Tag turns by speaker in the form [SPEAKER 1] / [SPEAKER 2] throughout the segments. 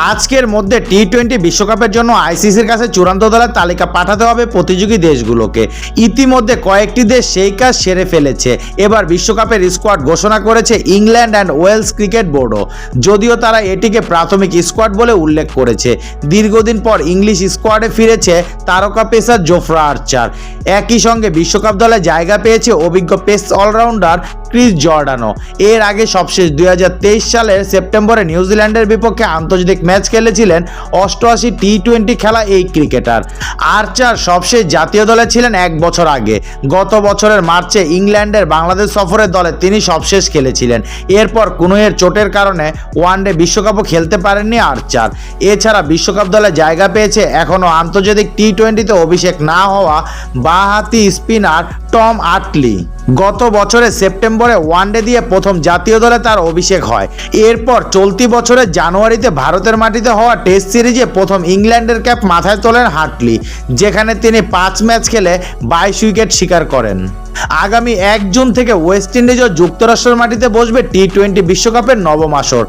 [SPEAKER 1] আজকের মধ্যে টি-20 বিশ্বকাপের জন্য আইসিসির কাছে চূড়ান্ত দলের তালিকা পাঠাতে হবে প্রতিযোগী দেশগুলোকে। ইতিমধ্যে কয়েকটি দেশ সেই কাজ সেরে ফেলেছে। এবার বিশ্বকাপের স্কোয়াড ঘোষণা করেছে ইংল্যান্ড অ্যান্ড ওয়েলস ক্রিকেট বোর্ডও, যদিও তারা এটিকে প্রাথমিক স্কোয়াড বলে উল্লেখ করেছে। দীর্ঘদিন পর ইংলিশ স্কোয়াডে ফিরেছে তারকা পেসার জোফরা আর্চার। একই সঙ্গে বিশ্বকাপ দলে জায়গা পেয়েছে অভিজ্ঞ পেস অলরাউন্ডার ক্রিস জর্ডানও। এর আগে সবশেষ 2023 সালের সেপ্টেম্বরে নিউজিল্যান্ডের বিপক্ষে আন্তর্জাতিক ম্যাচ খেলেছিলেন 88 টি-20 খেলা এই ক্রিকেটার। আর্চার সবশেষ জাতীয় দলে ছিলেন 1 বছর আগে। গত বছরের মার্চে ইংল্যান্ডের বাংলাদেশ সফরের দলে তিনি সবশেষ খেলেছিলেন। এরপর কনুইয়ের চোটের কারণে ওয়ানডে বিশ্বকাপও খেলতে পারেননি আর্চার। এছাড়া বিশ্বকাপ দলে জায়গা পেয়েছে এখনও আন্তর্জাতিক টি-20তে অভিষেক না হওয়া বাঁহাতি স্পিনার টম আটলি। গত বছরের সেপ্টেম্বরে ওয়ানডে দিয়ে প্রথম জাতীয় দলে তার অভিষেক হয়। এরপর চলতি বছরের জানুয়ারিতে ভারতের মাটিতে হওয়া টেস্ট সিরিজে প্রথম ইংল্যান্ডের ক্যাপ মাথায় তোলেন হাটলি, যেখানে তিনি 5 ম্যাচ খেলে 22 উইকেট শিকার করেন। আগামী 1 জুন থেকে ওয়েস্ট ইন্ডিজ ও যুক্তরাষ্ট্রের মাটিতে বসবে টি-20 বিশ্বকাপের নবম আসর।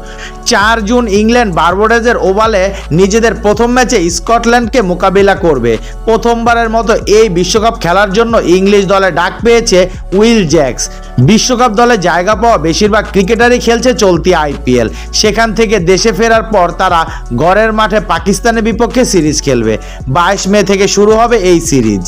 [SPEAKER 1] 4 জুন ইংল্যান্ড বারবাডোসের ওভালে নিজেদের প্রথম ম্যাচে স্কটল্যান্ডকে মোকাবিলা করবে। প্রথমবারের মতো এই বিশ্বকাপ খেলার জন্য ইংলিশ দলে ডাক পেয়েছে উইল জ্যাক্স। বিশ্বকাপ দলে জায়গা পাওয়া বেশিরভাগ ক্রিকেটারই খেলছে চলতি আইপিএল। সেখান থেকে দেশে ফেরার পর তারা ঘরের মাঠে পাকিস্তানের বিপক্ষে সিরিজ খেলবে। 22 মে থেকে শুরু হবে এই সিরিজ।